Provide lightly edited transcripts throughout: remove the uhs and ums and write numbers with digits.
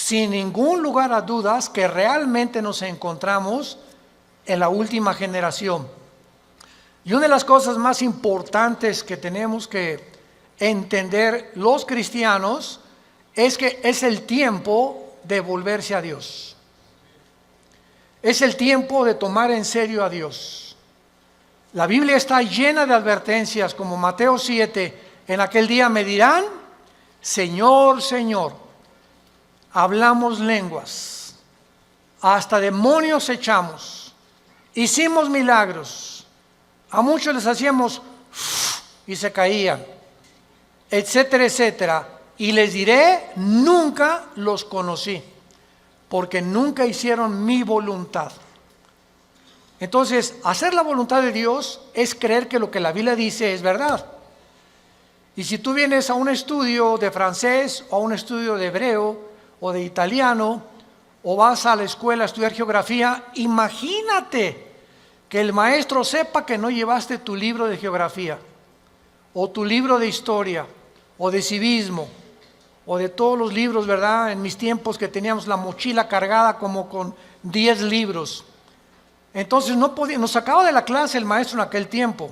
sin ningún lugar a dudas que realmente nos encontramos en la última generación. Y una de las cosas más importantes que tenemos que entender los cristianos es que es el tiempo de volverse a Dios. Es el tiempo de tomar en serio a Dios. La Biblia está llena de advertencias, como Mateo 7, en aquel día me dirán, Señor, Señor, hablamos lenguas, hasta demonios echamos, hicimos milagros, a muchos les hacíamos y se caían, etcétera, etcétera. Y les diré, nunca los conocí, porque nunca hicieron mi voluntad. Entonces, hacer la voluntad de Dios es creer que lo que la Biblia dice es verdad. Y si tú vienes a un estudio de francés o a un estudio de hebreo o de italiano, o vas a la escuela a estudiar geografía, imagínate que el maestro sepa que no llevaste tu libro de geografía, o tu libro de historia, o de civismo, o de todos los libros, ¿verdad? En mis tiempos que teníamos la mochila cargada como con 10 libros. Entonces nos sacaba de la clase el maestro en aquel tiempo.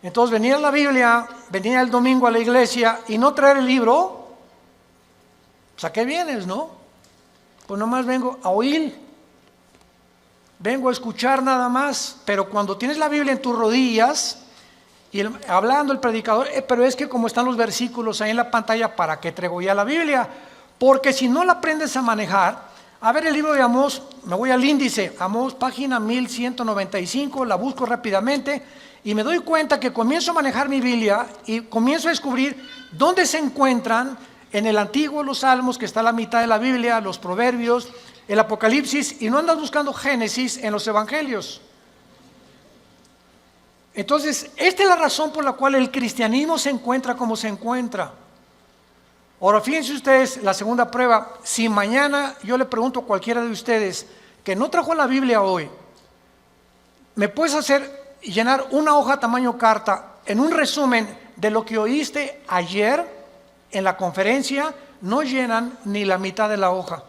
Entonces venía la Biblia, venía el domingo a la iglesia y no traer el libro. Pues ¿a qué vienes, no? Pues nomás vengo a oír, vengo a escuchar nada más. Pero cuando tienes la Biblia en tus rodillas y hablando el predicador, pero es que como están los versículos ahí en la pantalla, ¿para qué traigo ya la Biblia? Porque si no la aprendes a manejar, a ver el libro de Amós, me voy al índice, Amós página 1195, la busco rápidamente y me doy cuenta que comienzo a manejar mi Biblia y comienzo a descubrir dónde se encuentran en el Antiguo los Salmos, que está a la mitad de la Biblia, los Proverbios, el Apocalipsis, y no andas buscando Génesis en los Evangelios. Entonces, esta es la razón por la cual el cristianismo se encuentra como se encuentra. Ahora, fíjense ustedes, la segunda prueba, si mañana yo le pregunto a cualquiera de ustedes que no trajo la Biblia hoy, ¿me puedes llenar una hoja tamaño carta en un resumen de lo que oíste ayer en la conferencia? No llenan ni la mitad de la hoja.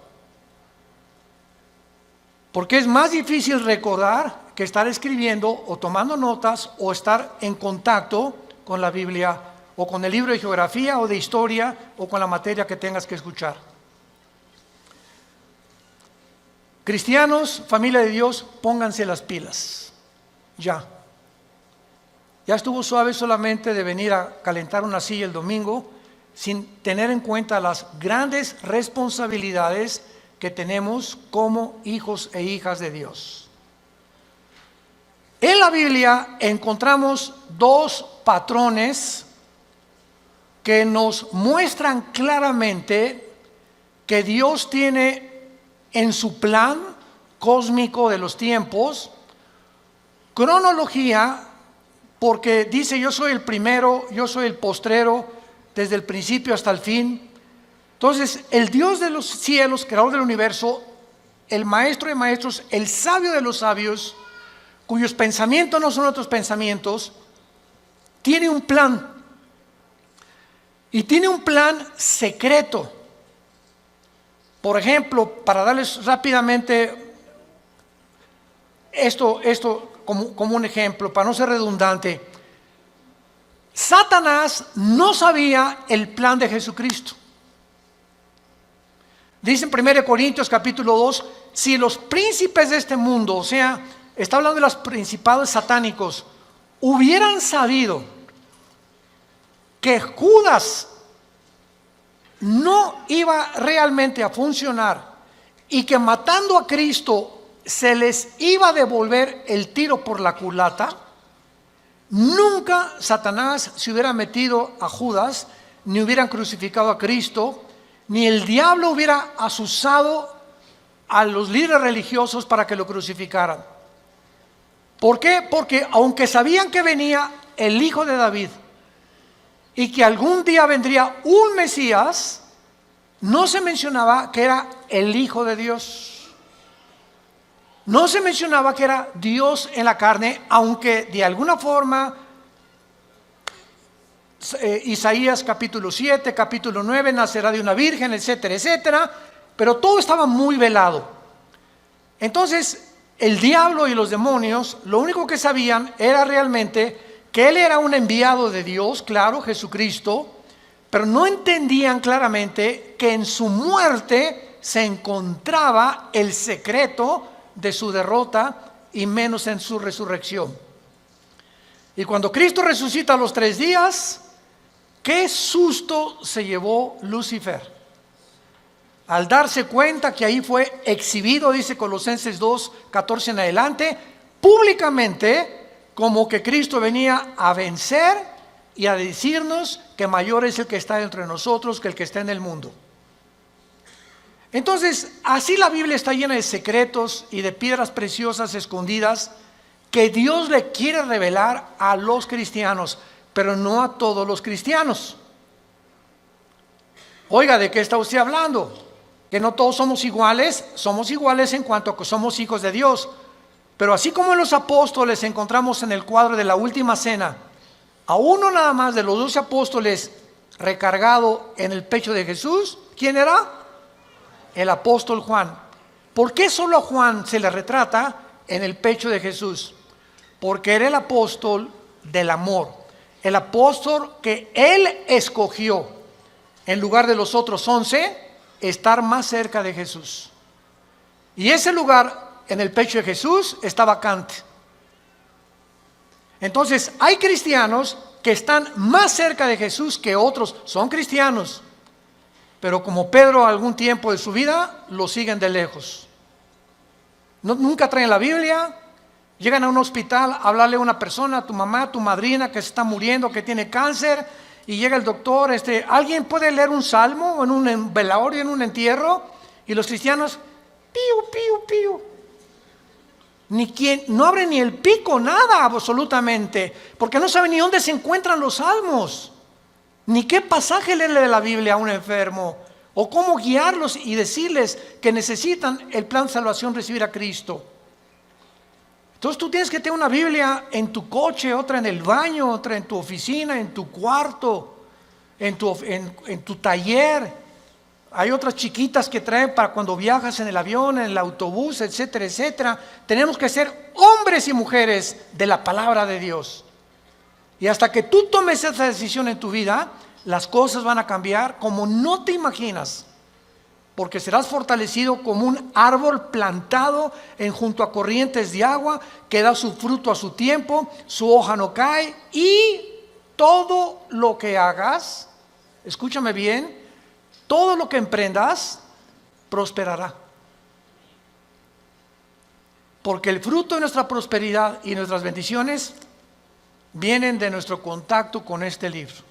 Porque es más difícil recordar que estar escribiendo o tomando notas o estar en contacto con la Biblia o con el libro de geografía o de historia o con la materia que tengas que escuchar. Cristianos, familia de Dios, pónganse las pilas. Ya estuvo suave solamente de venir a calentar una silla el domingo sin tener en cuenta las grandes responsabilidades que tenemos como hijos e hijas de Dios. En la Biblia encontramos dos patrones que nos muestran claramente que Dios tiene en su plan cósmico de los tiempos cronología, porque dice yo soy el primero, yo soy el postrero, desde el principio hasta el fin. Entonces, el Dios de los cielos, creador del universo, el maestro de maestros, el sabio de los sabios, cuyos pensamientos no son otros pensamientos, tiene un plan. Y tiene un plan secreto. Por ejemplo, para darles rápidamente esto como un ejemplo, para no ser redundante, Satanás no sabía el plan de Jesucristo. Dice en 1 Corintios capítulo 2, si los príncipes de este mundo, o sea, está hablando de los principados satánicos, hubieran sabido que Judas no iba realmente a funcionar y que matando a Cristo se les iba a devolver el tiro por la culata, nunca Satanás se hubiera metido a Judas, ni hubieran crucificado a Cristo, ni el diablo hubiera asusado a los líderes religiosos para que lo crucificaran. ¿Por qué? Porque aunque sabían que venía el hijo de David y que algún día vendría un Mesías, no se mencionaba que era el Hijo de Dios. No se mencionaba que era Dios en la carne, aunque de alguna forma Isaías capítulo 7, capítulo 9, nacerá de una virgen, etcétera, etcétera. pero todo estaba muy velado. Entonces, el diablo y los demonios, lo único que sabían era realmente que él era un enviado de Dios, claro, Jesucristo, pero no entendían claramente que en su muerte se encontraba el secreto de su derrota y menos en su resurrección. Y cuando Cristo resucita a los 3 días, qué susto se llevó Lucifer al darse cuenta que ahí fue exhibido, dice Colosenses 2:14 en adelante, públicamente, como que Cristo venía a vencer y a decirnos que mayor es el que está entre nosotros que el que está en el mundo. Entonces, así la Biblia está llena de secretos y de piedras preciosas escondidas que Dios le quiere revelar a los cristianos, pero no a todos los cristianos. Oiga, ¿de qué está usted hablando? Que no todos somos iguales en cuanto a que somos hijos de Dios. Pero así como en los apóstoles encontramos en el cuadro de la última cena a uno nada más de los 12 apóstoles recargado en el pecho de Jesús, ¿quién era? El apóstol Juan. ¿Por qué solo a Juan se le retrata en el pecho de Jesús? Porque era el apóstol del amor, el apóstol que él escogió en lugar de los otros 11 estar más cerca de Jesús. Y ese lugar en el pecho de Jesús está vacante. Entonces hay cristianos que están más cerca de Jesús que otros. Son cristianos, pero como Pedro algún tiempo de su vida lo siguen de lejos. Nunca traen la Biblia. Llegan a un hospital a hablarle a una persona, a tu mamá, a tu madrina que se está muriendo, que tiene cáncer, y llega el doctor, ¿alguien puede leer un salmo en un velorio, en un entierro? Y los cristianos, piu, piu, piu. No abre ni el pico, nada absolutamente, porque no sabe ni dónde se encuentran los salmos, ni qué pasaje leerle de la Biblia a un enfermo, o cómo guiarlos y decirles que necesitan el plan de salvación, recibir a Cristo. Entonces tú tienes que tener una Biblia en tu coche, otra en el baño, otra en tu oficina, en tu cuarto, en tu taller. Hay otras chiquitas que traen para cuando viajas en el avión, en el autobús, etcétera, etcétera. Tenemos que ser hombres y mujeres de la palabra de Dios. Y hasta que tú tomes esa decisión en tu vida, las cosas van a cambiar como no te imaginas. Porque serás fortalecido como un árbol plantado junto a corrientes de agua, que da su fruto a su tiempo, su hoja no cae, y todo lo que hagas, escúchame bien, todo lo que emprendas, prosperará. Porque el fruto de nuestra prosperidad y nuestras bendiciones vienen de nuestro contacto con este libro.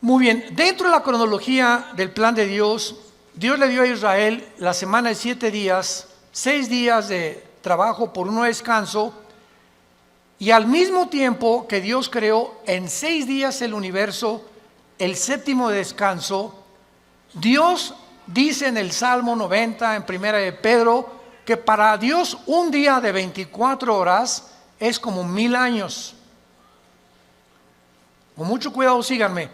Muy bien, dentro de la cronología del plan de Dios, Dios le dio a Israel la semana de 7 días, 6 días de trabajo por uno de descanso, y al mismo tiempo que Dios creó en 6 días el universo, el 7º de descanso, Dios dice en el Salmo 90, en primera de Pedro, que para Dios un día de 24 horas es como 1000 años. Con mucho cuidado, síganme.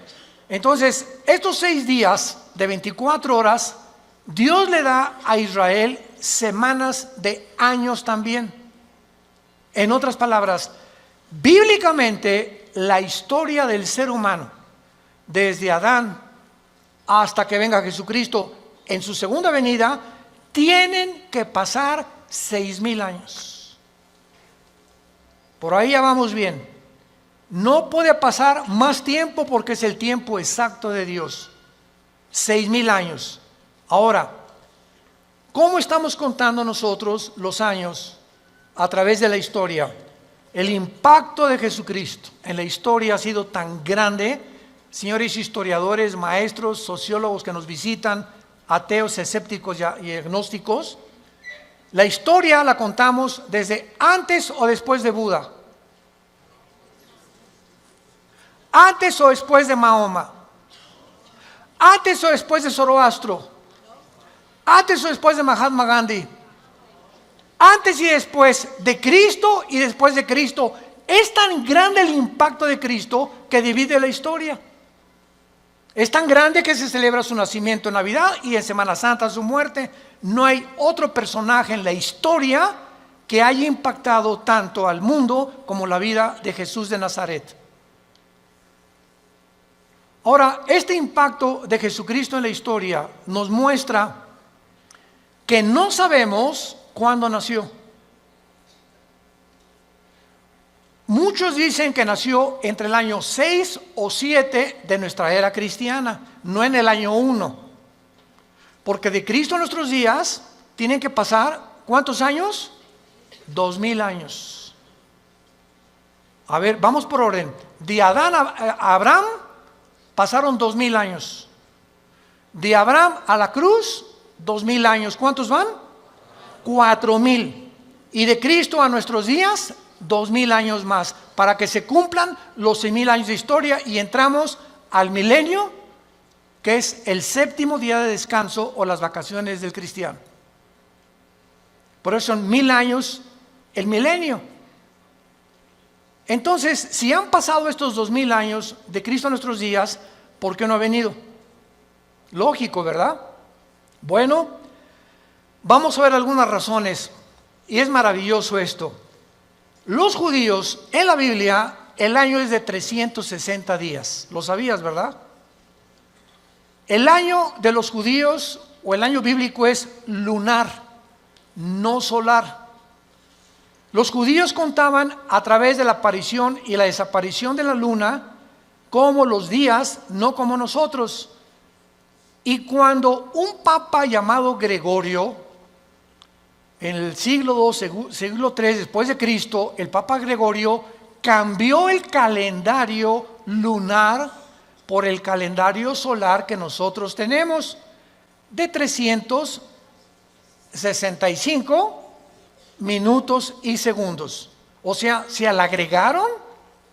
Entonces, estos 6 días de 24 horas, Dios le da a Israel semanas de años también. En otras palabras, bíblicamente, la historia del ser humano, desde Adán hasta que venga Jesucristo en su segunda venida, tienen que pasar 6000 años. Por ahí ya vamos bien. No puede pasar más tiempo porque es el tiempo exacto de Dios. 6000 años. Ahora, ¿cómo estamos contando nosotros los años a través de la historia? El impacto de Jesucristo en la historia ha sido tan grande. Señores historiadores, maestros, sociólogos que nos visitan, ateos, escépticos y agnósticos, la historia la contamos desde antes o después de Buda. ¿Antes o después de Mahoma? ¿Antes o después de Zoroastro? ¿Antes o después de Mahatma Gandhi? Antes y después de Cristo y después de Cristo. Es tan grande el impacto de Cristo que divide la historia. Es tan grande que se celebra su nacimiento en Navidad y en Semana Santa su muerte. No hay otro personaje en la historia que haya impactado tanto al mundo como la vida de Jesús de Nazaret. Ahora, este impacto de Jesucristo en la historia nos muestra que no sabemos cuándo nació. Muchos dicen que nació entre el año 6 o 7 de nuestra era cristiana, no en el año 1. Porque de Cristo a nuestros días tienen que pasar, ¿cuántos años? 2000 años. A ver, vamos por orden. De Adán a Abraham pasaron 2000 años. De Abraham a la cruz, 2000 años. ¿Cuántos van? 4000. Y de Cristo a nuestros días, 2000 años más, para que se cumplan los 6000 años de historia y entramos al milenio, que es el 7º día de descanso o las vacaciones del cristiano. Por eso son 1000 años el milenio. Entonces, si han pasado estos 2000 años de Cristo a nuestros días, ¿por qué no ha venido? Lógico, ¿verdad? Bueno, vamos a ver algunas razones, y es maravilloso esto. Los judíos, en la Biblia, el año es de 360 días. ¿Lo sabías, verdad? El año de los judíos, o el año bíblico, es lunar, no solar. Los judíos contaban a través de la aparición y la desaparición de la luna como los días, no como nosotros. Y cuando un papa llamado Gregorio, en el siglo II, siglo III después de Cristo, el Papa Gregorio cambió el calendario lunar por el calendario solar que nosotros tenemos, de 365 minutos y segundos. O sea, se le agregaron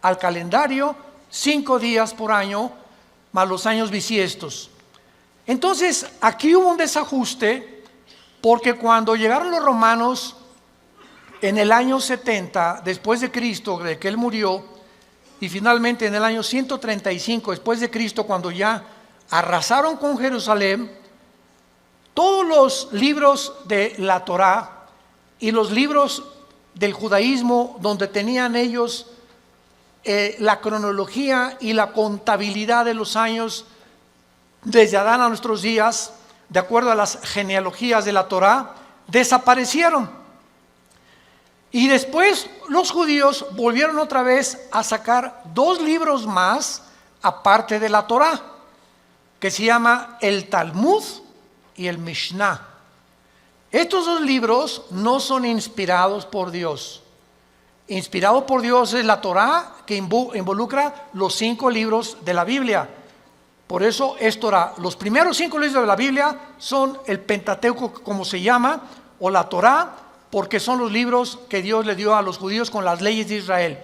al calendario 5 días por año, más los años bisiestos. Entonces, aquí hubo un desajuste, porque cuando llegaron los romanos en el año 70 después de Cristo, de que él murió, y finalmente en el año 135 después de Cristo, cuando ya arrasaron con Jerusalén, todos los libros de la Torá y los libros del judaísmo, donde tenían ellos la cronología y la contabilidad de los años desde Adán a nuestros días, de acuerdo a las genealogías de la Torá, desaparecieron. Y después los judíos volvieron otra vez a sacar 2 libros más aparte de la Torá, que se llama el Talmud y el Mishnah. Estos 2 libros no son inspirados por Dios. Inspirado por Dios es la Torá, que involucra los 5 libros de la Biblia. Por eso es Torá. Los primeros 5 libros de la Biblia son el Pentateuco, como se llama, o la Torá, porque son los libros que Dios le dio a los judíos con las leyes de Israel.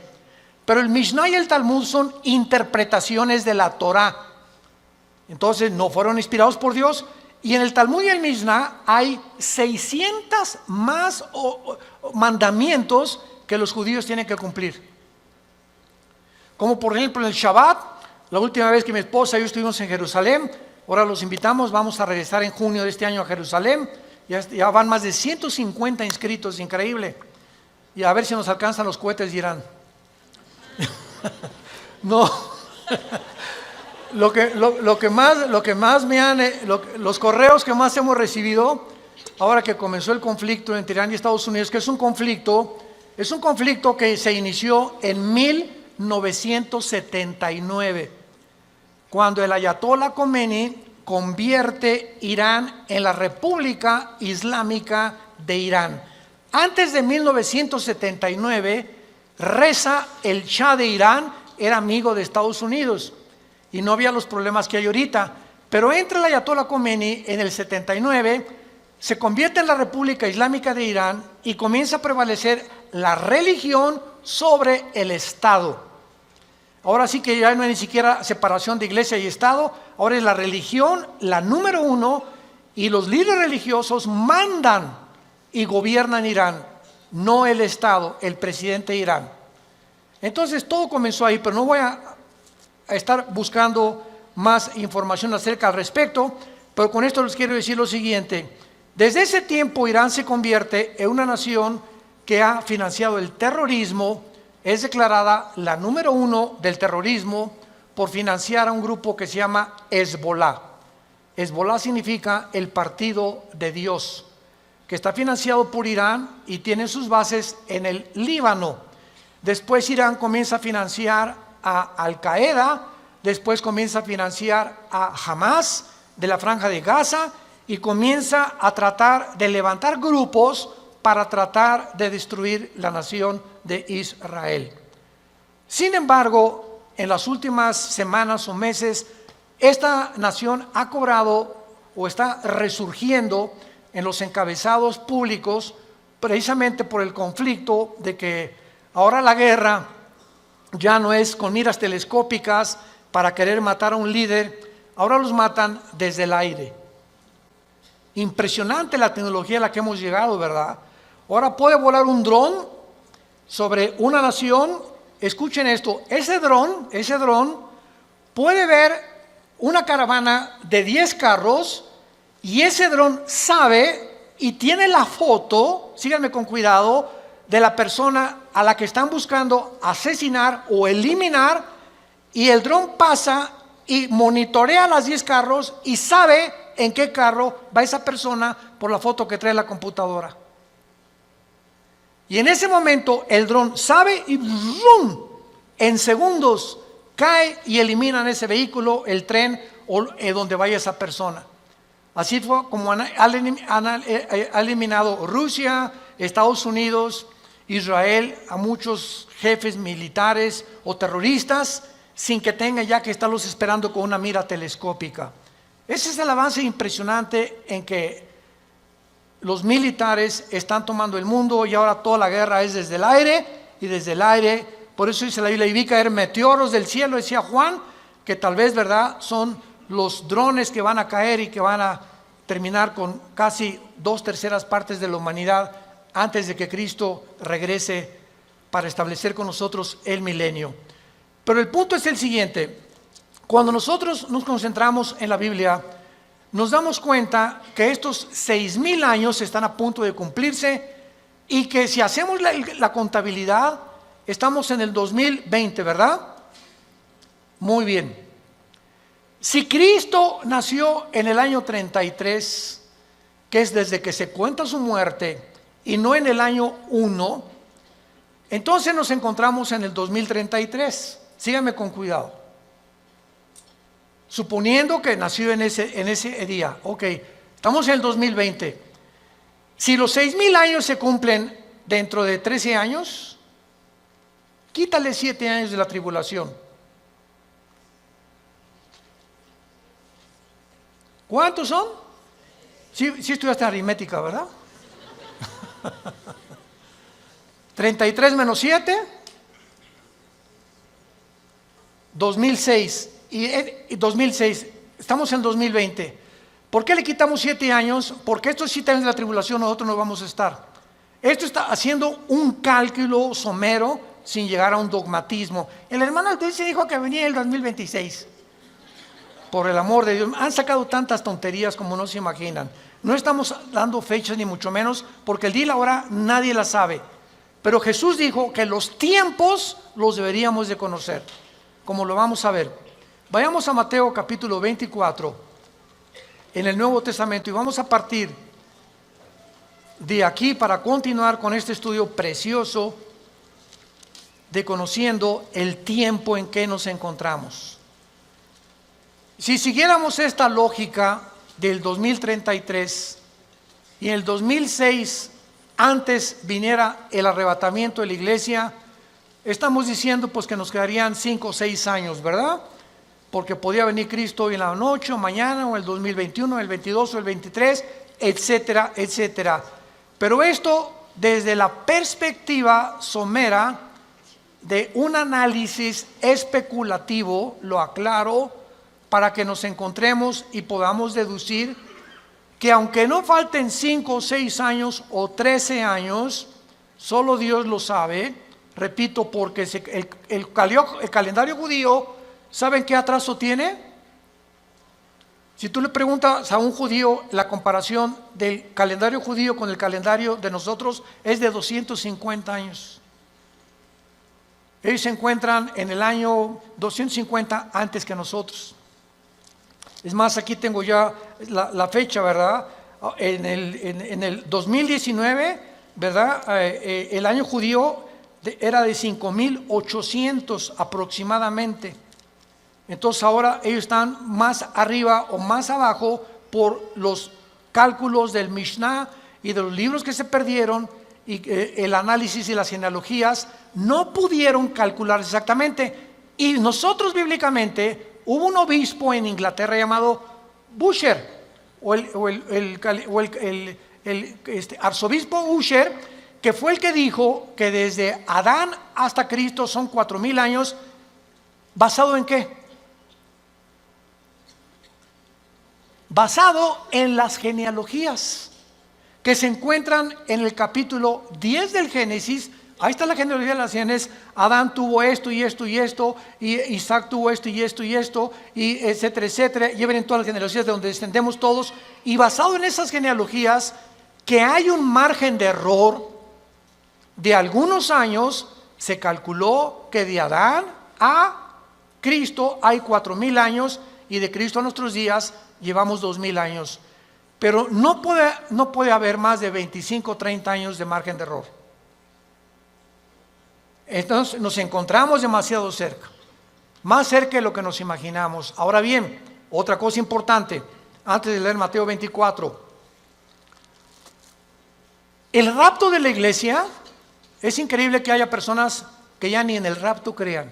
Pero el Mishnah y el Talmud son interpretaciones de la Torá. Entonces no fueron inspirados por Dios. Y en el Talmud y el Mishnah hay 600 más mandamientos que los judíos tienen que cumplir. Como por ejemplo en el Shabbat. La última vez que mi esposa y yo estuvimos en Jerusalén, ahora los invitamos, vamos a regresar en junio de este año a Jerusalén. Ya van más de 150 inscritos, increíble. Y a ver si nos alcanzan los cohetes de Irán. No. Lo que más me han, los correos que más hemos recibido, ahora que comenzó el conflicto entre Irán y Estados Unidos, que es un conflicto que se inició en 1979. Cuando el Ayatollah Khomeini convierte Irán en la República Islámica de Irán. Antes de 1979, Reza, el Shah de Irán, era amigo de Estados Unidos y no había los problemas que hay ahorita. Pero entra el Ayatollah Khomeini en el 79, se convierte en la República Islámica de Irán y comienza a prevalecer la religión sobre el Estado. Ahora sí que ya no hay ni siquiera separación de iglesia y Estado, ahora es la religión la número 1 y los líderes religiosos mandan y gobiernan Irán, no el Estado, el presidente de Irán. Entonces todo comenzó ahí, pero no voy a estar buscando más información acerca al respecto, pero con esto les quiero decir lo siguiente. Desde ese tiempo Irán se convierte en una nación que ha financiado el terrorismo, es declarada la número 1 del terrorismo por financiar a un grupo que se llama Hezbollah. Hezbollah significa el partido de Dios, que está financiado por Irán y tiene sus bases en el Líbano. Después Irán comienza a financiar a Al-Qaeda, después comienza a financiar a Hamas de la Franja de Gaza y comienza a tratar de levantar grupos para tratar de destruir la nación de Israel. Sin embargo, en las últimas semanas o meses, esta nación ha cobrado o está resurgiendo en los encabezados públicos precisamente por el conflicto de que ahora la guerra ya no es con miras telescópicas para querer matar a un líder, ahora los matan desde el aire. Impresionante la tecnología a la que hemos llegado, ¿verdad? Ahora puede volar un dron sobre una nación. Escuchen esto, ese dron puede ver una caravana de 10 carros y ese dron sabe y tiene la foto, síganme con cuidado, de la persona a la que están buscando asesinar o eliminar, y el dron pasa y monitorea las 10 carros y sabe en qué carro va esa persona por la foto que trae la computadora. Y en ese momento el dron sabe y ¡rum!, en segundos cae y eliminan ese vehículo, el tren o donde vaya esa persona. Así fue como ha eliminado Rusia, Estados Unidos, Israel a muchos jefes militares o terroristas sin que tengan ya que estarlos esperando con una mira telescópica. Ese es el avance impresionante en que los militares están tomando el mundo y ahora toda la guerra es desde el aire y desde el aire. Por eso dice la Biblia, y vi caer meteoros del cielo, decía Juan, que tal vez, ¿verdad?, son los drones que van a caer y que van a terminar con casi 2/3 partes de la humanidad antes de que Cristo regrese para establecer con nosotros el milenio. Pero el punto es el siguiente: cuando nosotros nos concentramos en la Biblia, nos damos cuenta que estos 6,000 años están a punto de cumplirse y que si hacemos la contabilidad, estamos en el 2020, ¿verdad? Muy bien. Si Cristo nació en el año 33, que es desde que se cuenta su muerte, y no en el año 1, entonces nos encontramos en el 2033. Síganme con cuidado. Suponiendo que nació en ese día, ok, estamos en el 2020. Si los 6,000 años se cumplen dentro de 13 años, quítale 7 años de la tribulación. ¿Cuántos son? Sí estudiaste aritmética, ¿verdad? 33 menos 7, 2006. Y 2006, estamos en 2020. ¿Por qué le quitamos 7 años? Porque estos 7 años de la tribulación nosotros no vamos a estar. Esto está haciendo un cálculo somero sin llegar a un dogmatismo. El hermano Altuve dijo que venía el 2026. Por el amor de Dios, han sacado tantas tonterías como no se imaginan. No estamos dando fechas ni mucho menos, porque el día y la hora nadie la sabe. Pero Jesús dijo que los tiempos los deberíamos de conocer, como lo vamos a ver. Vayamos a Mateo capítulo 24, en el Nuevo Testamento, y vamos a partir de aquí para continuar con este estudio precioso de conociendo el tiempo en que nos encontramos. Si siguiéramos esta lógica del 2033 y en el 2006 antes viniera el arrebatamiento de la iglesia, estamos diciendo pues que nos quedarían 5 o 6 años, ¿verdad? Porque podía venir Cristo hoy en la noche o mañana o el 2021, el 22 o el 23, etcétera, etcétera. Pero esto desde la perspectiva somera de un análisis especulativo, lo aclaro, para que nos encontremos y podamos deducir que aunque no falten 5 o 6 años o 13 años, solo Dios lo sabe, repito, porque el calendario judío, ¿saben qué atraso tiene? Si tú le preguntas a un judío, la comparación del calendario judío con el calendario de nosotros es de 250 años. Ellos se encuentran en el año 250 antes que nosotros. Es más, aquí tengo ya la fecha, ¿verdad? En el 2019, ¿verdad? El año judío era de 5.800 aproximadamente. Entonces ahora ellos están más arriba o más abajo por los cálculos del Mishnah y de los libros que se perdieron, y el análisis y las genealogías no pudieron calcular exactamente. Y nosotros bíblicamente, hubo un obispo en Inglaterra llamado Busher, arzobispo Usher, que fue el que dijo que desde Adán hasta Cristo son 4.000 años. ¿Basado en qué? Basado en las genealogías que se encuentran en el capítulo 10 del Génesis. Ahí está la genealogía de las genes. Adán tuvo esto y esto y esto, y Isaac tuvo esto y esto y esto, y etcétera, etcétera. Y ven todas las genealogías de donde descendemos todos. Y basado en esas genealogías, que hay un margen de error de algunos años, se calculó que de Adán a Cristo hay 4.000 años, y de Cristo a nuestros días llevamos 2.000 años. Pero no puede haber más de 25 o 30 años de margen de error. Entonces nos encontramos demasiado cerca, más cerca de lo que nos imaginamos. Ahora bien, otra cosa importante, antes de leer Mateo 24. El rapto de la iglesia, es increíble que haya personas que ya ni en el rapto crean.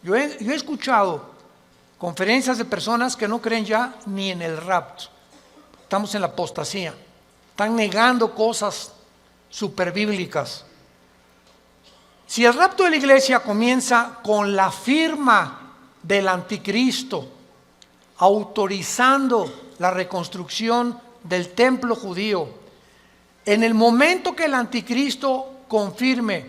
Yo he escuchado conferencias de personas que no creen ya ni en el rapto. Estamos en la apostasía. Están negando cosas superbíblicas. Si el rapto de la iglesia comienza con la firma del anticristo, autorizando la reconstrucción del templo judío, en el momento que el anticristo confirme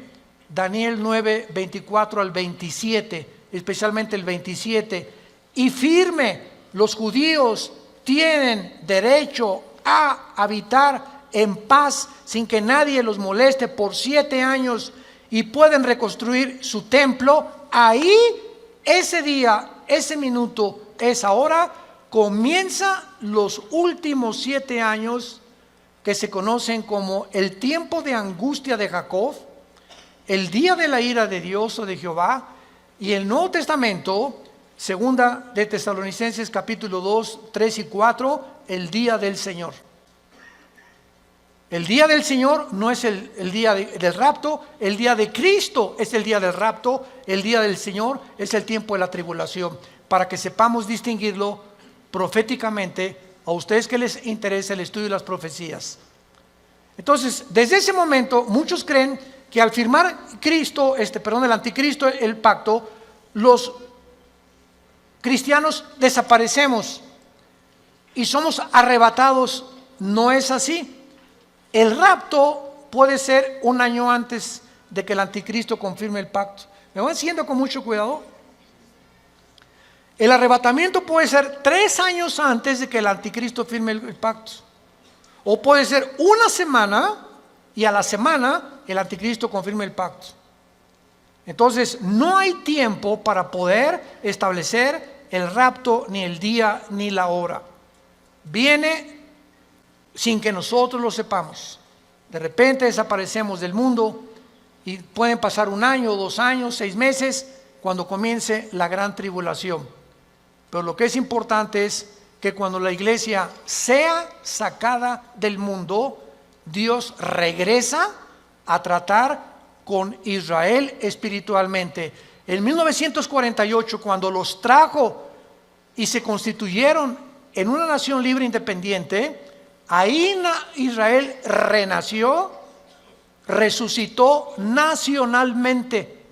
Daniel 9, 24 al 27, especialmente el 27, y firme, los judíos tienen derecho a habitar en paz sin que nadie los moleste por 7 años, y pueden reconstruir su templo. Ahí, ese día, ese minuto, esa hora, comienza los últimos 7 años que se conocen como el tiempo de angustia de Jacob, el día de la ira de Dios o de Jehová. Y el Nuevo Testamento, segunda de Tesalonicenses capítulo 2, 3 y 4, el día del Señor. El día del Señor no es el día del rapto, el día de Cristo es el día del rapto, el día del Señor es el tiempo de la tribulación, para que sepamos distinguirlo proféticamente a ustedes que les interesa el estudio de las profecías. Entonces, desde ese momento, muchos creen que al firmar el anticristo, el pacto, los cristianos desaparecemos y somos arrebatados. No es así. El rapto puede ser 1 año antes de que el anticristo confirme el pacto. ¿Me van siguiendo con mucho cuidado? El arrebatamiento puede ser 3 años antes de que el anticristo firme el pacto. O puede ser 1 semana y a la semana el anticristo confirme el pacto. Entonces no hay tiempo para poder establecer el rapto, ni el día ni la hora. Viene sin que nosotros lo sepamos. De repente desaparecemos del mundo y pueden pasar 1 año, 2 años, 6 meses cuando comience la gran tribulación. Pero lo que es importante es que cuando la iglesia sea sacada del mundo, Dios regresa a tratar con Israel espiritualmente. En 1948, cuando los trajo y se constituyeron en una nación libre e independiente, ahí Israel renació, resucitó nacionalmente.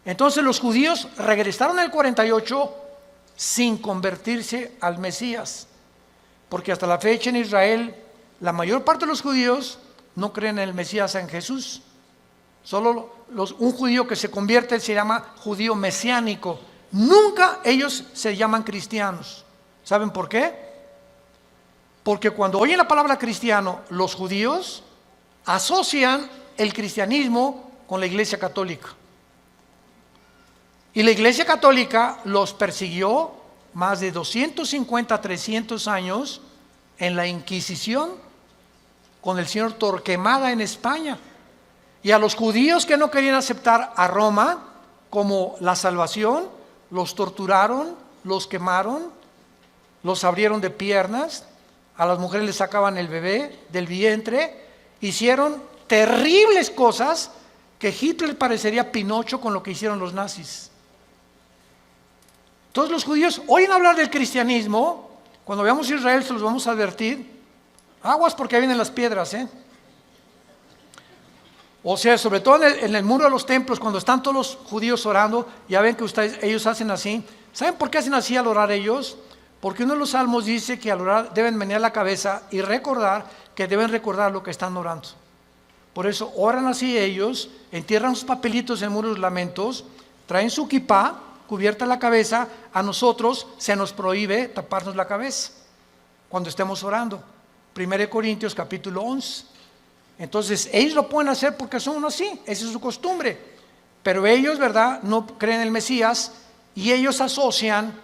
Entonces los judíos regresaron en el 48 sin convertirse al Mesías, porque hasta la fecha en Israel la mayor parte de los judíos no creen en el Mesías, en Jesús. Solo un judío que se convierte se llama judío mesiánico. Nunca ellos se llaman cristianos, ¿Saben por qué? Porque cuando oyen la palabra cristiano, los judíos asocian el cristianismo con la Iglesia Católica. Y la Iglesia Católica los persiguió más de 250, 300 años en la Inquisición con el señor Torquemada en España. Y a los judíos que no querían aceptar a Roma como la salvación, los torturaron, los quemaron, los abrieron de piernas, a las mujeres les sacaban el bebé del vientre, hicieron terribles cosas que Hitler parecería Pinocho con lo que hicieron los nazis. Entonces los judíos oyen hablar del cristianismo. Cuando veamos Israel se los vamos a advertir, aguas porque vienen las piedras, O sea, sobre todo en el muro de los templos, cuando están todos los judíos orando, ya ven que ellos hacen así. ¿Saben por qué hacen así al orar ellos? Porque uno de los salmos dice que al orar deben menear la cabeza y recordar que deben recordar lo que están orando. Por eso oran así ellos, entierran sus papelitos en el muro de los lamentos, traen su kipá, cubierta la cabeza. A nosotros se nos prohíbe taparnos la cabeza cuando estemos orando. 1 Corintios capítulo 11. Entonces ellos lo pueden hacer porque son así, esa es su costumbre. Pero ellos, ¿verdad?, no creen en el Mesías y ellos asocian,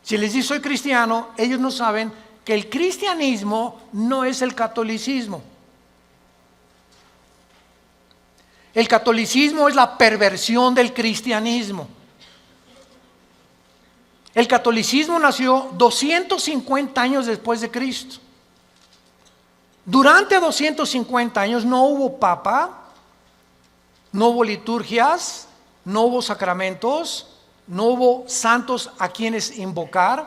si les dice soy cristiano, ellos no saben que el cristianismo no es el catolicismo. El catolicismo es la perversión del cristianismo. El catolicismo nació 250 años después de Cristo. Durante 250 años no hubo papa, no hubo liturgias, no hubo sacramentos, no hubo santos a quienes invocar.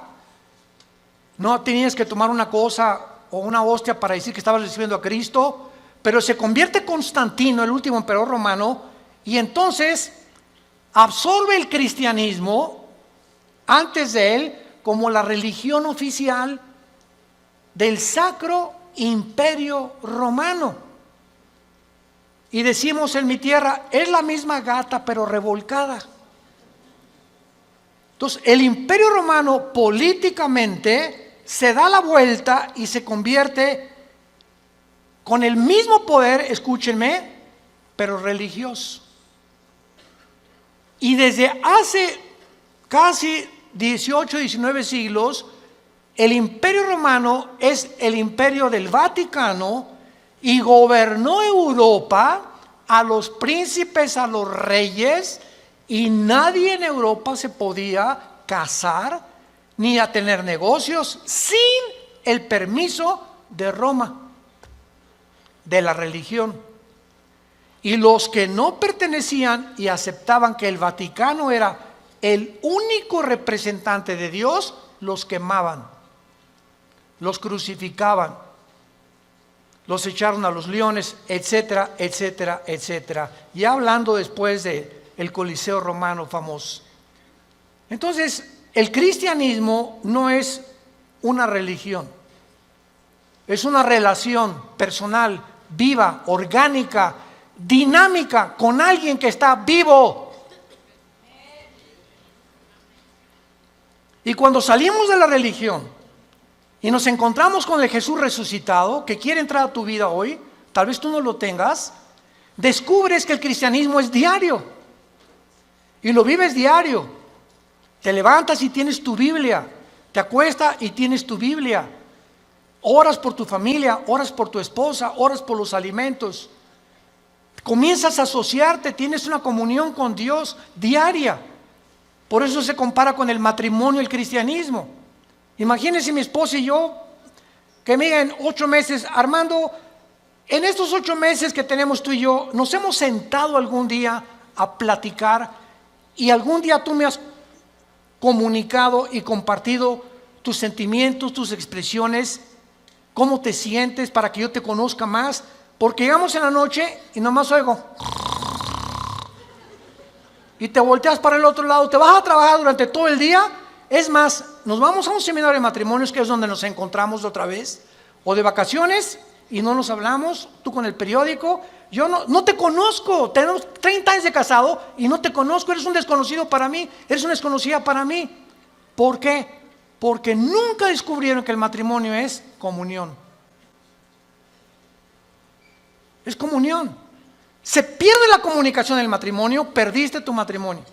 No tenías que tomar una cosa o una hostia para decir que estabas recibiendo a Cristo. Pero se convierte Constantino, el último emperador romano, y entonces absorbe el cristianismo antes de él como la religión oficial del Sacro Imperio Romano. Y decimos en mi tierra, es la misma gata pero revolcada. Entonces el Imperio Romano políticamente se da la vuelta y se convierte con el mismo poder, escúchenme, pero religioso. Y desde hace casi 18, 19 siglos, el Imperio Romano es el imperio del Vaticano y gobernó Europa, a los príncipes, a los reyes, y nadie en Europa se podía casar ni a tener negocios sin el permiso de Roma, de la religión. Y los que no pertenecían y aceptaban que el Vaticano era el único representante de Dios, los quemaban, los crucificaban, los echaron a los leones, etcétera, etcétera, etcétera. Ya hablando después del Coliseo romano famoso. Entonces, el cristianismo no es una religión, es una relación personal, viva, orgánica, dinámica, con alguien que está vivo. Y cuando salimos de la religión y nos encontramos con el Jesús resucitado, que quiere entrar a tu vida hoy, tal vez tú no lo tengas, descubres que el cristianismo es diario. Y lo vives diario. Te levantas y tienes tu Biblia. Te acuestas y tienes tu Biblia. Oras por tu familia, oras por tu esposa, oras por los alimentos. Comienzas a asociarte, tienes una comunión con Dios diaria. Por eso se compara con el matrimonio, el cristianismo. Imagínense mi esposa y yo, que me digan 8 meses, Armando, en estos 8 meses que tenemos tú y yo, nos hemos sentado algún día a platicar y algún día tú me has comunicado y compartido tus sentimientos, tus expresiones, cómo te sientes para que yo te conozca más, porque llegamos en la noche y nomás oigo y te volteas para el otro lado, te vas a trabajar durante todo el día. Es más, nos vamos a un seminario de matrimonios, que es donde nos encontramos otra vez, o de vacaciones y no nos hablamos, tú con el periódico. Yo no te conozco, tenemos 30 años de casado y no te conozco, eres un desconocido para mí, eres una desconocida para mí. ¿Por qué? porque nunca descubrieron que el matrimonio es comunión. Es comunión. Se pierde la comunicación del matrimonio, perdiste tu matrimonio.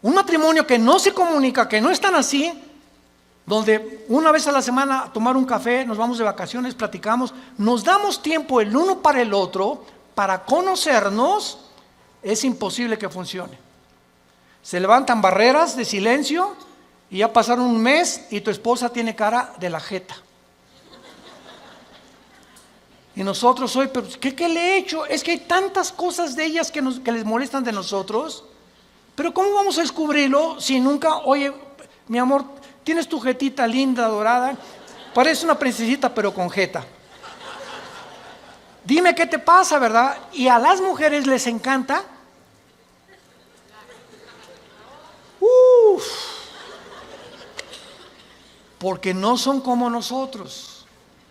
Un matrimonio que no se comunica, que no están así, donde una vez a la semana a tomar un café, nos vamos de vacaciones, platicamos, nos damos tiempo el uno para el otro, para conocernos, es imposible que funcione. Se levantan barreras de silencio y ya pasaron un mes y tu esposa tiene cara de la jeta. Y nosotros hoy, pero ¿qué le he hecho? Es que hay tantas cosas de ellas que les molestan de nosotros. Pero ¿cómo vamos a descubrirlo si nunca, oye, mi amor, tienes tu jetita linda, dorada, parece una princesita pero con jeta? Dime qué te pasa, ¿verdad? Y a las mujeres les encanta. Porque no son como nosotros.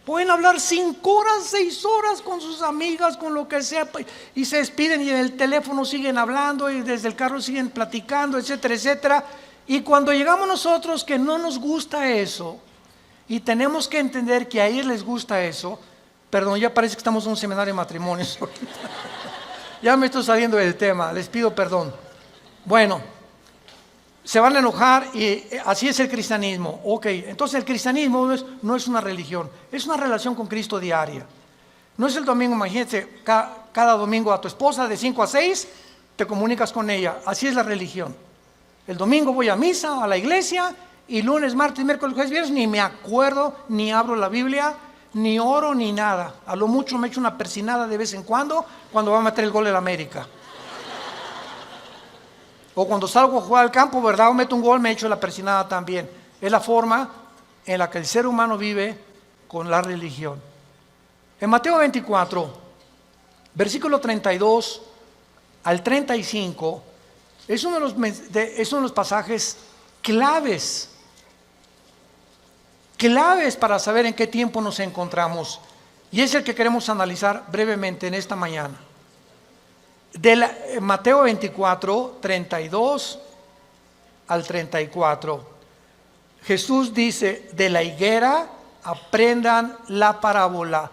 Pueden hablar 5 horas, 6 horas con sus amigas, con lo que sea, y se despiden y en el teléfono siguen hablando y desde el carro siguen platicando, etcétera, etcétera. Y cuando llegamos nosotros que no nos gusta eso, y tenemos que entender que a ellos les gusta eso, perdón, ya parece que estamos en un seminario de matrimonios. Ya me estoy saliendo del tema, les pido perdón. Bueno, se van a enojar y así es el cristianismo. Ok, entonces el cristianismo no es una religión, es una relación con Cristo diaria. No es el domingo, imagínate, cada domingo a tu esposa de 5 a 6 te comunicas con ella. Así es la religión. El domingo voy a misa, a la iglesia, y lunes, martes, miércoles, jueves, viernes ni me acuerdo, ni abro la Biblia, ni oro, ni nada. A lo mucho me echo una persinada de vez en cuando va a meter el gol de la América. O cuando salgo a jugar al campo, ¿verdad? O meto un gol, me echo la persinada también. Es la forma en la que el ser humano vive con la religión. En Mateo 24, versículo 32 al 35, es uno de los pasajes claves para saber en qué tiempo nos encontramos. Y es el que queremos analizar brevemente en esta mañana. Mateo 24, 32 al 34. Jesús dice, de la higuera aprendan la parábola.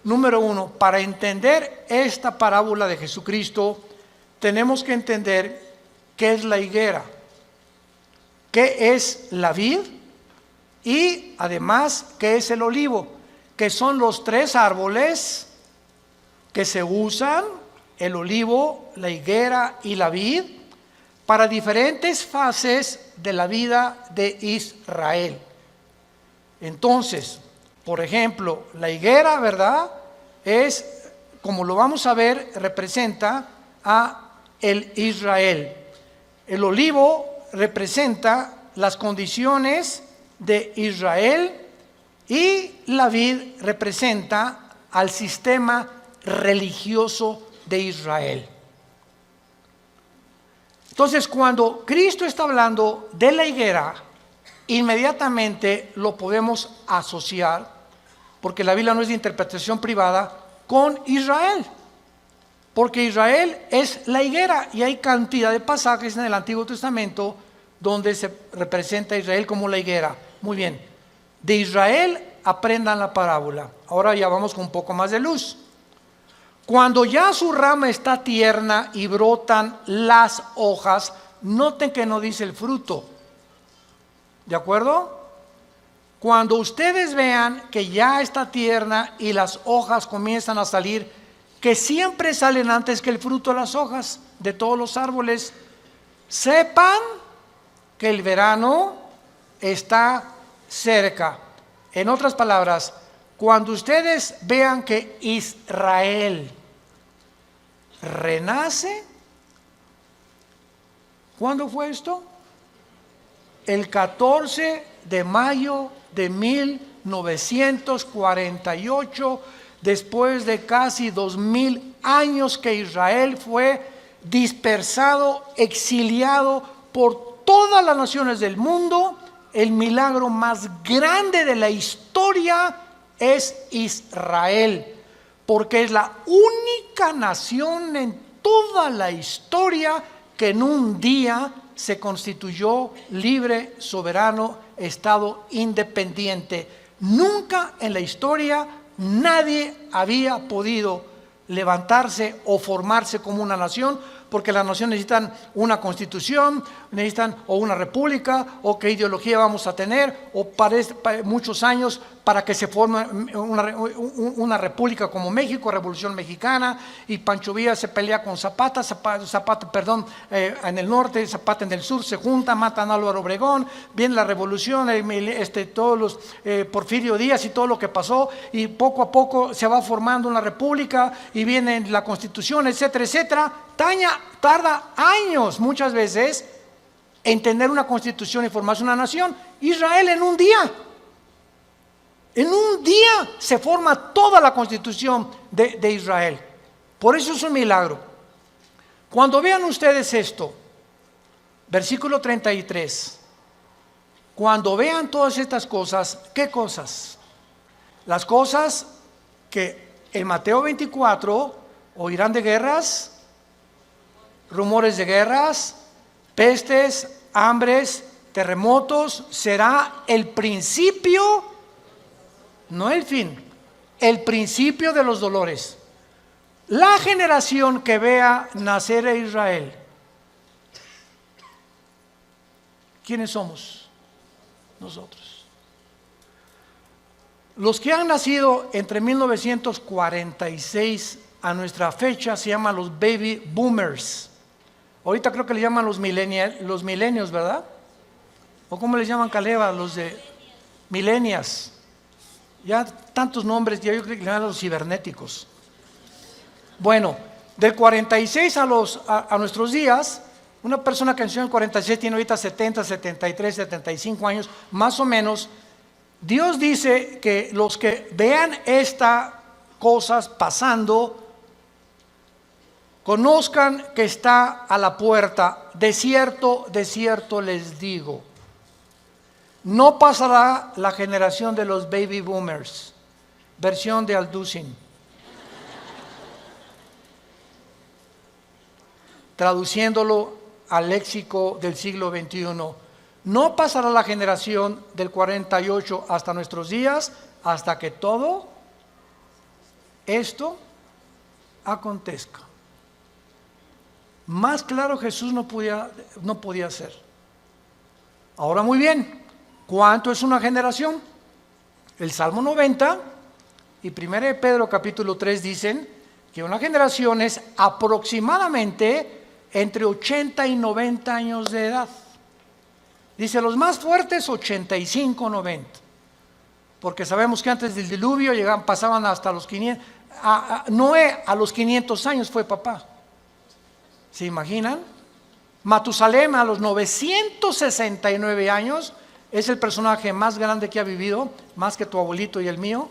Número 1, para entender esta parábola de Jesucristo, tenemos que entender qué es la higuera, qué es la vid y además qué es el olivo, que son los 3 árboles que se usan, el olivo, la higuera y la vid, para diferentes fases de la vida de Israel. Entonces, por ejemplo, la higuera, ¿verdad? Es, como lo vamos a ver, representa a el Israel. El olivo representa las condiciones de Israel y la vid representa al sistema religioso de Israel. Entonces, cuando Cristo está hablando de la higuera, inmediatamente lo podemos asociar, porque la Biblia no es de interpretación privada, con Israel. Porque Israel es la higuera y hay cantidad de pasajes en el Antiguo Testamento donde se representa a Israel como la higuera. Muy bien, de Israel aprendan la parábola. Ahora ya vamos con un poco más de luz. Cuando ya su rama está tierna y brotan las hojas, noten que no dice el fruto. ¿De acuerdo? Cuando ustedes vean que ya está tierna y las hojas comienzan a salir, que siempre salen antes que el fruto las hojas de todos los árboles, sepan que el verano está cerca. En otras palabras, cuando ustedes vean que Israel renace, ¿cuándo fue esto? El 14 de mayo de 1948, después de casi 2000 años que Israel fue dispersado, exiliado por todas las naciones del mundo. El milagro más grande de la historia es Israel, porque es la única nación en toda la historia que en un día se constituyó libre, soberano, Estado independiente. Nunca en la historia nadie había podido levantarse o formarse como una nación, porque las naciones necesitan una constitución, necesitan o una república, o qué ideología vamos a tener, o para muchos años para que se forme una república como México, Revolución Mexicana, y Pancho Villa se pelea con Zapata, en el norte, Zapata en el sur, se junta, matan a Álvaro Obregón, viene la revolución, todos los Porfirio Díaz y todo lo que pasó, y poco a poco se va formando una república, y viene la constitución, etcétera, etcétera. Tarda años muchas veces en tener una constitución y formarse una nación. Israel en un día se forma toda la constitución de Israel. Por eso es un milagro. Cuando vean ustedes esto, versículo 33, cuando vean todas estas cosas, ¿qué cosas? Las cosas que en Mateo 24 oirán de guerras, rumores de guerras, pestes, hambres, terremotos. Será el principio, no el fin, el principio de los dolores. La generación que vea nacer a Israel, ¿quiénes somos? Nosotros. Los que han nacido entre 1946 a nuestra fecha se llaman los baby boomers. Ahorita creo que le llaman los millennials, ¿verdad? ¿O cómo les llaman, Caleva? Los de millennials. Ya tantos nombres, ya yo creo que le llaman los cibernéticos. Bueno, del 46 a nuestros días, una persona que nació en el 46 tiene ahorita 70, 73, 75 años, más o menos. Dios dice que los que vean estas cosas pasando, conozcan que está a la puerta. De cierto les digo, no pasará la generación de los baby boomers. Versión de Alducin. Traduciéndolo al léxico del siglo XXI, no pasará la generación del 48 hasta nuestros días, hasta que todo esto acontezca. Más claro Jesús no podía ser. Ahora muy bien, ¿cuánto es una generación? El Salmo 90 y 1 de Pedro capítulo 3 dicen que una generación es aproximadamente entre 80 y 90 años de edad. Dice los más fuertes 85, 90. Porque sabemos que antes del diluvio pasaban hasta los 500. Noé a los 500 años fue papá. ¿Se imaginan? Matusalem a los 969 años es el personaje más grande que ha vivido, más que tu abuelito y el mío.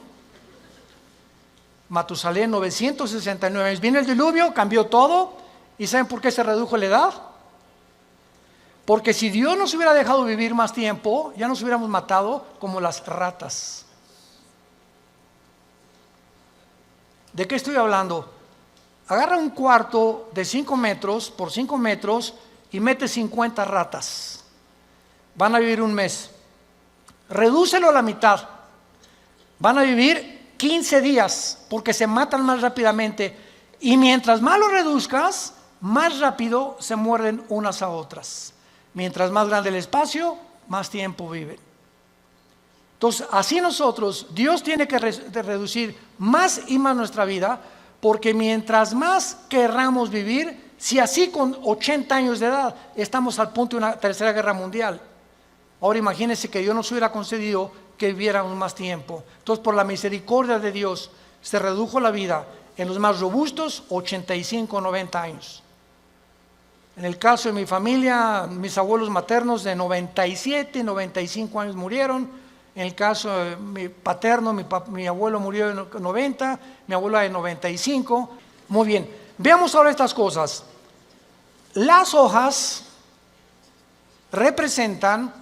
Matusalem, 969 años. Viene el diluvio, cambió todo. ¿Y saben por qué se redujo la edad? Porque si Dios nos hubiera dejado vivir más tiempo, ya nos hubiéramos matado como las ratas. ¿De qué estoy hablando? Agarra un cuarto de 5 metros por 5 metros y mete 50 ratas. Van a vivir un mes. Redúcelo a la mitad. Van a vivir 15 días porque se matan más rápidamente. Y mientras más lo reduzcas, más rápido se muerden unas a otras. Mientras más grande el espacio, más tiempo viven. Entonces, así nosotros, Dios tiene que reducir más y más nuestra vida, porque mientras más querramos vivir, si así con 80 años de edad estamos al punto de una tercera guerra mundial, ahora imagínense que Dios nos hubiera concedido que viviéramos más tiempo. Entonces, por la misericordia de Dios, se redujo la vida en los más robustos, 85, 90 años. En el caso de mi familia, mis abuelos maternos de 97, 95 años murieron. En el caso de mi paterno, mi abuelo murió de 90, mi abuela de 95. Muy bien, veamos ahora estas cosas. Las hojas representan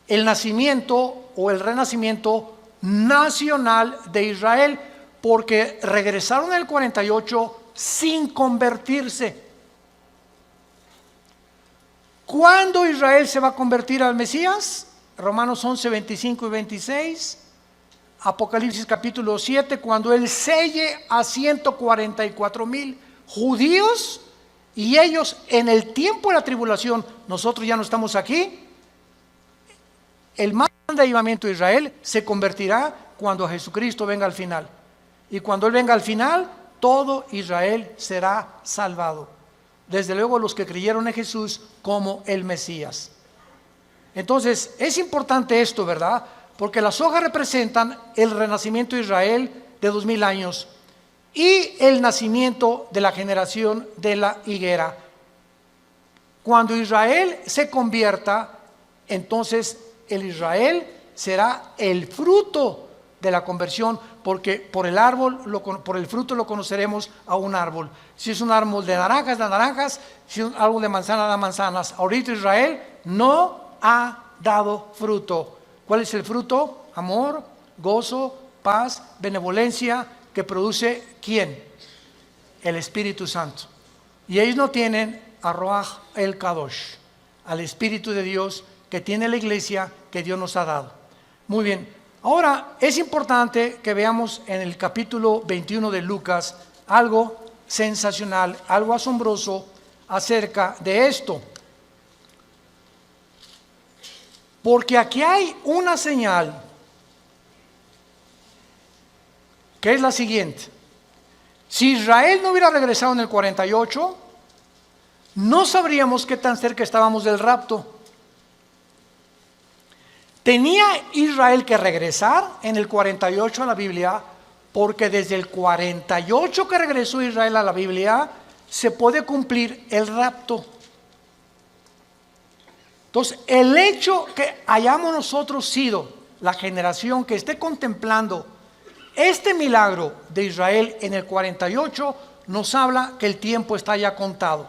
el nacimiento o el renacimiento nacional de Israel, porque regresaron en el 48 sin convertirse. ¿Cuándo Israel se va a convertir al Mesías? Romanos 11, 25 y 26. Apocalipsis capítulo 7, cuando Él selle a 144,000 judíos, y ellos en el tiempo de la tribulación, nosotros ya no estamos aquí, el más grande avivamiento de Israel se convertirá cuando Jesucristo venga al final. Y cuando Él venga al final, todo Israel será salvado. Desde luego los que creyeron en Jesús como el Mesías. Entonces, es importante esto, ¿verdad? Porque las hojas representan el renacimiento de Israel de 2000 años y el nacimiento de la generación de la higuera. Cuando Israel se convierta, entonces el Israel será el fruto de la conversión, porque por el árbol, por el fruto lo conoceremos a un árbol. Si es un árbol de naranjas, da naranjas; si es un árbol de manzana, da manzanas. Ahorita Israel no ha dado fruto. ¿Cuál es el fruto? Amor, gozo, paz, benevolencia, que produce ¿quién? El Espíritu Santo. Y ellos no tienen a Ruach el Kadosh, al Espíritu de Dios que tiene la iglesia que Dios nos ha dado. Muy bien, ahora es importante que veamos en el capítulo 21 de Lucas algo sensacional, algo asombroso acerca de esto. Porque aquí hay una señal que es la siguiente. Si Israel no hubiera regresado en el 48, no sabríamos qué tan cerca estábamos del rapto. Tenía Israel que regresar en el 48 a la Biblia, porque desde el 48 que regresó Israel a la Biblia, se puede cumplir el rapto. Entonces, el hecho que hayamos nosotros sido la generación que esté contemplando este milagro de Israel en el 48, nos habla que el tiempo está ya contado.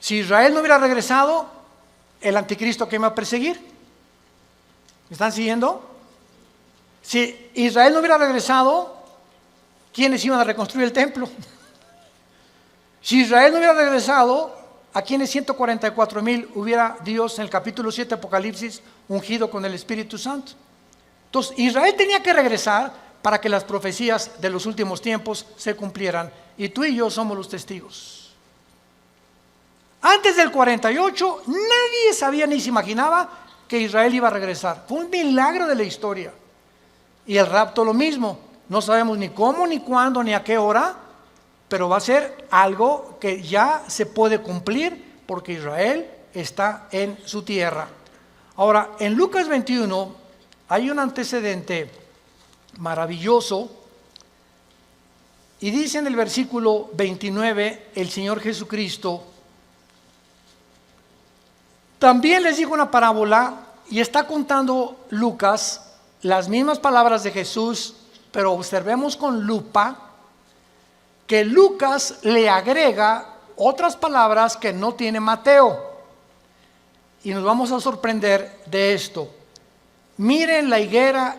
Si Israel no hubiera regresado, el anticristo que iba a perseguir. ¿Me están siguiendo? Si Israel no hubiera regresado, ¿quiénes iban a reconstruir el templo? Si Israel no hubiera regresado, ¿a quiénes 144,000 hubiera Dios en el capítulo 7 de Apocalipsis ungido con el Espíritu Santo? Entonces, Israel tenía que regresar para que las profecías de los últimos tiempos se cumplieran. Y tú y yo somos los testigos. Antes del 48, nadie sabía ni se imaginaba que Israel iba a regresar. Fue un milagro de la historia. Y el rapto lo mismo. No sabemos ni cómo, ni cuándo, ni a qué hora, pero va a ser algo que ya se puede cumplir porque Israel está en su tierra. Ahora, en Lucas 21 hay un antecedente maravilloso, y dice en el versículo 29 el Señor Jesucristo: también les dijo una parábola, y está contando Lucas las mismas palabras de Jesús, pero observemos con lupa que Lucas le agrega otras palabras que no tiene Mateo, y nos vamos a sorprender de esto. Miren la higuera.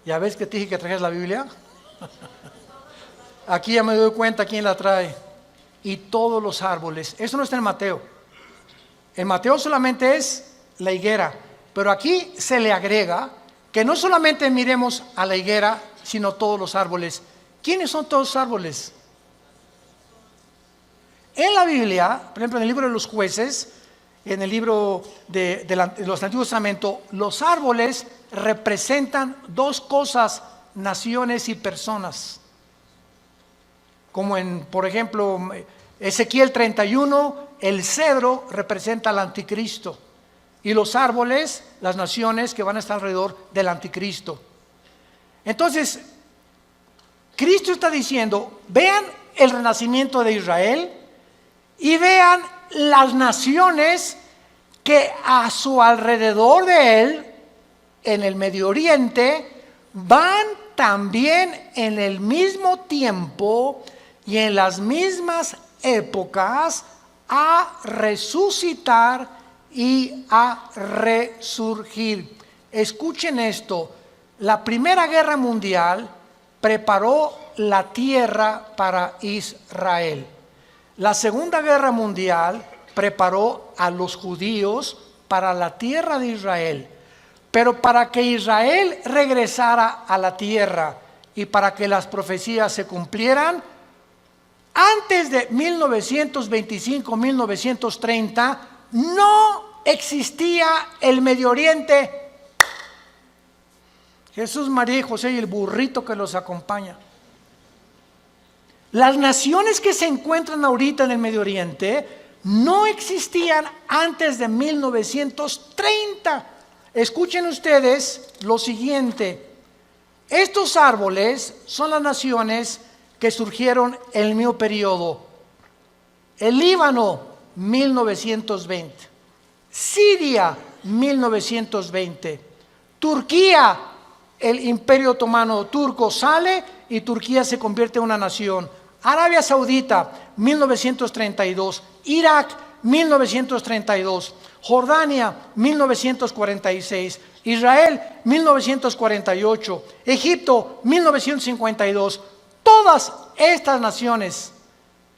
¿Ya ves que te dije que trajeras la Biblia? Aquí ya me doy cuenta quién la trae. Y todos los árboles. Eso no está en Mateo. En Mateo solamente es la higuera. Pero aquí se le agrega que no solamente miremos a la higuera, sino todos los árboles. ¿Quiénes son todos los árboles? En la Biblia, por ejemplo, en el libro de los jueces, en el libro de los Antiguos Testamentos, los árboles representan dos cosas: naciones y personas. Como en, por ejemplo, Ezequiel 31, el cedro representa al anticristo, y los árboles, las naciones que van a estar alrededor del anticristo. Entonces, Cristo está diciendo: vean el renacimiento de Israel y vean las naciones que a su alrededor de él, en el Medio Oriente, van también en el mismo tiempo y en las mismas épocas a resucitar y a resurgir. Escuchen esto: la Primera Guerra Mundial preparó la tierra para Israel. La Segunda Guerra Mundial preparó a los judíos para la tierra de Israel, pero para que Israel regresara a la tierra y para que las profecías se cumplieran, antes de 1925-1930 no existía el Medio Oriente. Jesús, María y José y el burrito que los acompaña. Las naciones que se encuentran ahorita en el Medio Oriente no existían antes de 1930. Escuchen ustedes lo siguiente. Estos árboles son las naciones que surgieron en el mismo periodo. El Líbano, 1920. Siria, 1920. Turquía, el Imperio Otomano turco sale y Turquía se convierte en una nación. Arabia Saudita, 1932. Irak, 1932. Jordania, 1946. Israel, 1948. Egipto, 1952. Todas estas naciones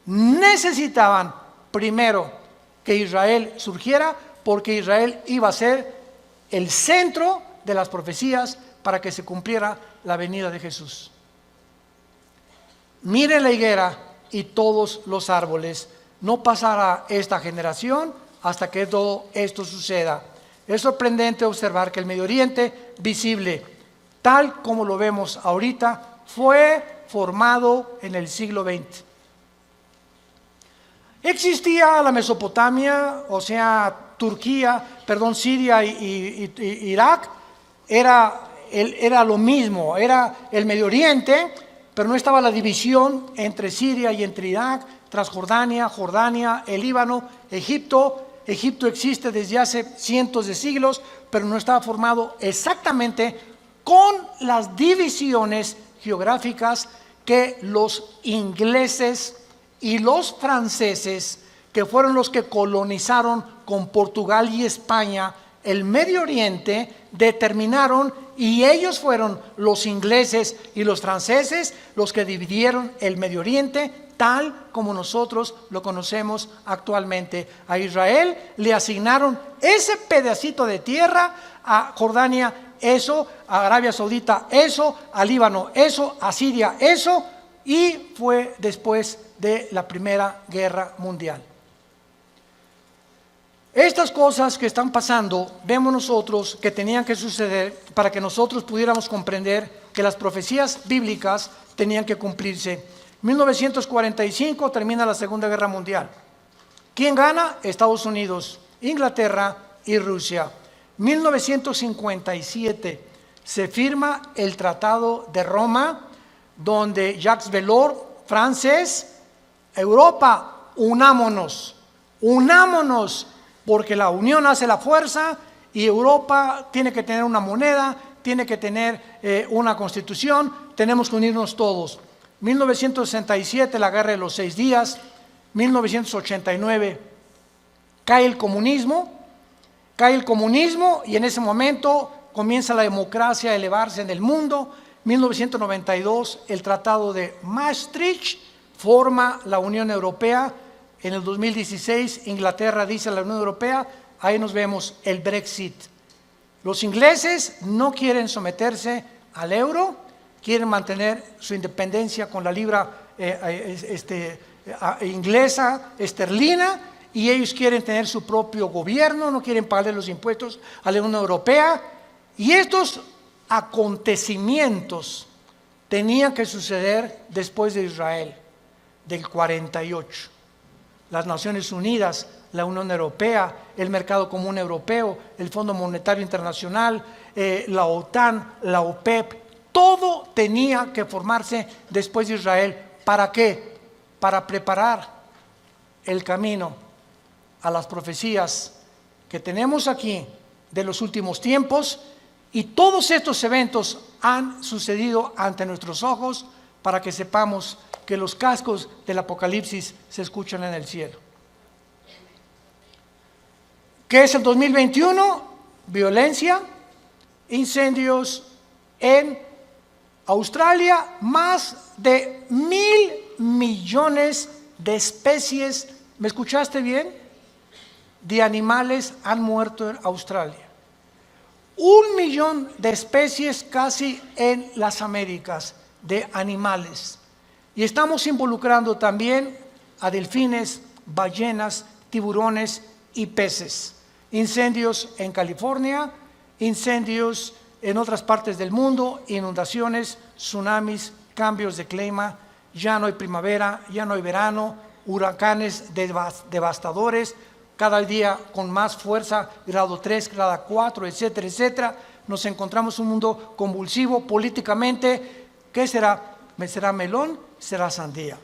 necesitaban primero que Israel surgiera, porque Israel iba a ser el centro de las profecías para que se cumpliera la venida de Jesús. Miren la higuera y todos los árboles. No pasará esta generación hasta que todo esto suceda. Es sorprendente observar que el Medio Oriente visible, tal como lo vemos ahorita, fue formado en el siglo XX. Existía la Mesopotamia, o sea, Siria y Irak, era lo mismo, era el Medio Oriente, pero no estaba la división entre Siria y entre Irak, Transjordania, Jordania, el Líbano, Egipto. Egipto existe desde hace cientos de siglos, pero no estaba formado exactamente con las divisiones geográficas que los ingleses y los franceses, que fueron los que colonizaron con Portugal y España el Medio Oriente, determinaron, y ellos fueron los ingleses y los franceses los que dividieron el Medio Oriente tal como nosotros lo conocemos actualmente. A Israel le asignaron ese pedacito de tierra, a Jordania eso, a Arabia Saudita eso, a Líbano eso, a Siria eso, y fue después de la Primera Guerra Mundial. Estas cosas que están pasando, vemos nosotros que tenían que suceder para que nosotros pudiéramos comprender que las profecías bíblicas tenían que cumplirse. 1945 termina la Segunda Guerra Mundial. ¿Quién gana? Estados Unidos, Inglaterra y Rusia. 1957 se firma el Tratado de Roma, donde Jacques Delors, francés, Europa, unámonos, porque la unión hace la fuerza y Europa tiene que tener una moneda, tiene que tener una constitución, tenemos que unirnos todos. 1967, la Guerra de los 6 días. 1989, cae el comunismo y en ese momento comienza la democracia a elevarse en el mundo. 1992, el Tratado de Maastricht forma la Unión Europea. En el 2016, Inglaterra dice a la Unión Europea, ahí nos vemos el Brexit. Los ingleses no quieren someterse al euro, quieren mantener su independencia con la libra inglesa, esterlina, y ellos quieren tener su propio gobierno, no quieren pagarle los impuestos a la Unión Europea. Y estos acontecimientos tenían que suceder después de Israel, del 48. Las Naciones Unidas, la Unión Europea, el Mercado Común Europeo, el Fondo Monetario Internacional, la OTAN, la OPEP, todo tenía que formarse después de Israel. ¿Para qué? Para preparar el camino a las profecías que tenemos aquí de los últimos tiempos, y todos estos eventos han sucedido ante nuestros ojos para que sepamos que los cascos del Apocalipsis se escuchan en el cielo. ¿Qué es el 2021? Violencia, incendios en Australia, más de 1,000 millones de especies, ¿me escuchaste bien?, de animales han muerto en Australia. 1 millón de especies casi en las Américas de animales. Y estamos involucrando también a delfines, ballenas, tiburones y peces. Incendios en California, incendios en otras partes del mundo, inundaciones, tsunamis, cambios de clima, ya no hay primavera, ya no hay verano, huracanes devastadores, cada día con más fuerza, grado 3, grado 4, etcétera, etcétera. Nos encontramos en un mundo convulsivo políticamente. ¿Qué será? ¿Será melón? ¿Será sandía?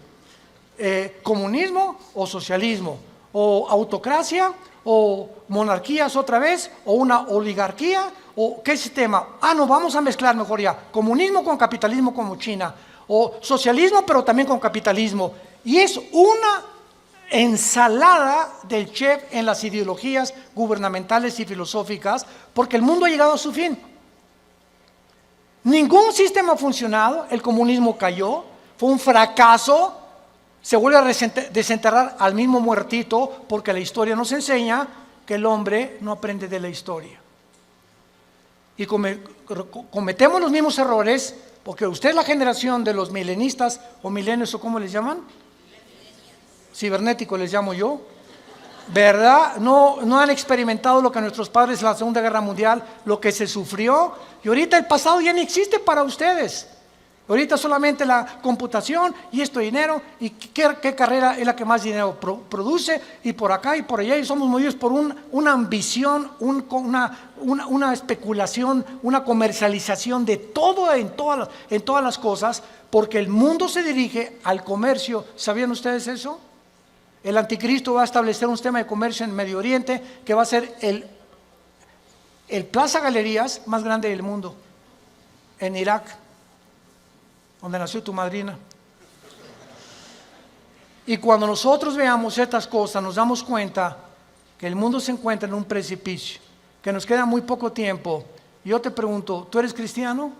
¿Comunismo o socialismo? ¿O autocracia? ¿O monarquías otra vez? ¿O una oligarquía? ¿O qué sistema? No, vamos a mezclar mejor ya. Comunismo con capitalismo como China. O socialismo pero también con capitalismo. Y es una ensalada del chef en las ideologías gubernamentales y filosóficas, porque el mundo ha llegado a su fin. Ningún sistema ha funcionado, el comunismo cayó, fue un fracaso, se vuelve a desenterrar al mismo muertito, porque la historia nos enseña que el hombre no aprende de la historia. Y cometemos los mismos errores, porque usted es la generación de los milenistas o milenios, o ¿cómo les llaman? Cibernético les llamo yo, ¿verdad? No han experimentado lo que nuestros padres en la Segunda Guerra Mundial, lo que se sufrió, y ahorita el pasado ya no existe para ustedes. Ahorita solamente la computación y esto dinero, y qué carrera es la que más dinero produce, y por acá y por allá, y somos movidos por una ambición, una especulación, una comercialización de todo en todas las cosas, porque el mundo se dirige al comercio. ¿Sabían ustedes eso? El anticristo va a establecer un sistema de comercio en Medio Oriente que va a ser el Plaza Galerías más grande del mundo, en Irak, donde nació tu madrina. Y cuando nosotros veamos estas cosas, nos damos cuenta que el mundo se encuentra en un precipicio, que nos queda muy poco tiempo. Y yo te pregunto, ¿tú eres cristiano?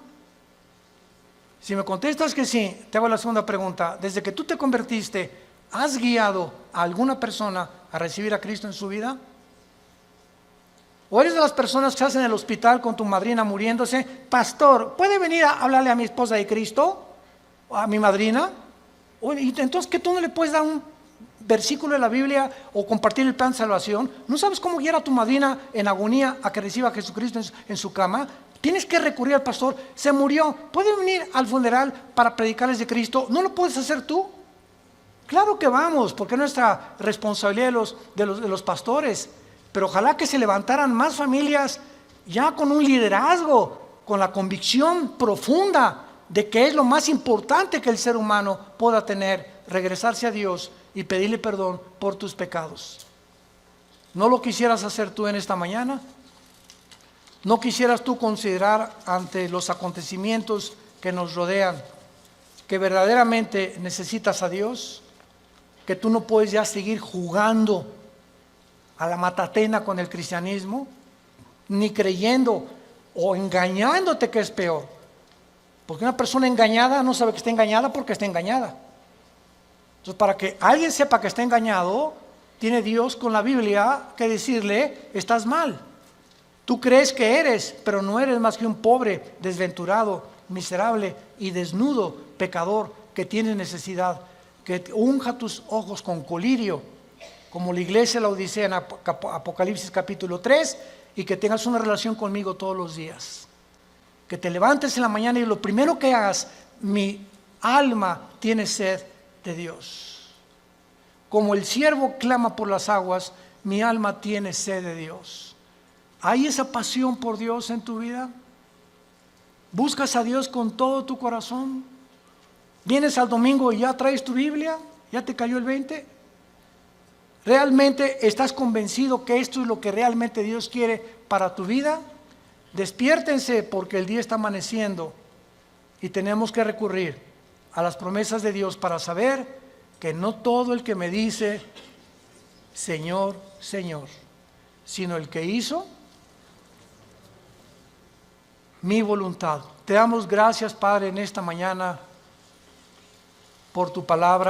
Si me contestas que sí, te hago la segunda pregunta. Desde que tú te convertiste, ¿has guiado a alguna persona a recibir a Cristo en su vida? ¿O eres de las personas que estás en el hospital con tu madrina muriéndose? Pastor, ¿puede venir a hablarle a mi esposa de Cristo? ¿O a mi madrina? Entonces, ¿qué tú no le puedes dar un versículo de la Biblia o compartir el plan de salvación? ¿No sabes cómo guiar a tu madrina en agonía a que reciba a Jesucristo en su cama? Tienes que recurrir al pastor. Se murió. ¿Puede venir al funeral para predicarles de Cristo? ¿No lo puedes hacer tú? Claro que vamos, porque es nuestra responsabilidad de los pastores, pero ojalá que se levantaran más familias ya con un liderazgo, con la convicción profunda de que es lo más importante que el ser humano pueda tener, regresarse a Dios y pedirle perdón por tus pecados. ¿No lo quisieras hacer tú en esta mañana? ¿No quisieras tú considerar ante los acontecimientos que nos rodean que verdaderamente necesitas a Dios? Que tú no puedes ya seguir jugando a la matatena con el cristianismo, ni creyendo o engañándote, que es peor. Porque una persona engañada no sabe que está engañada porque está engañada. Entonces, para que alguien sepa que está engañado, tiene Dios con la Biblia que decirle: estás mal. Tú crees que eres, pero no eres más que un pobre, desventurado, miserable y desnudo pecador que tiene necesidad. Que unja tus ojos con colirio, como la iglesia la Odisea en Apocalipsis capítulo 3, y que tengas una relación conmigo todos los días. Que te levantes en la mañana y lo primero que hagas: mi alma tiene sed de Dios. Como el siervo clama por las aguas, mi alma tiene sed de Dios. ¿Hay esa pasión por Dios en tu vida? ¿Buscas a Dios con todo tu corazón? ¿Vienes al domingo y ya traes tu Biblia? ¿Ya te cayó el 20? ¿Realmente estás convencido que esto es lo que realmente Dios quiere para tu vida? Despiértense, porque el día está amaneciendo y tenemos que recurrir a las promesas de Dios para saber que no todo el que me dice Señor, Señor, sino el que hizo mi voluntad. Te damos gracias, Padre, en esta mañana por tu palabra.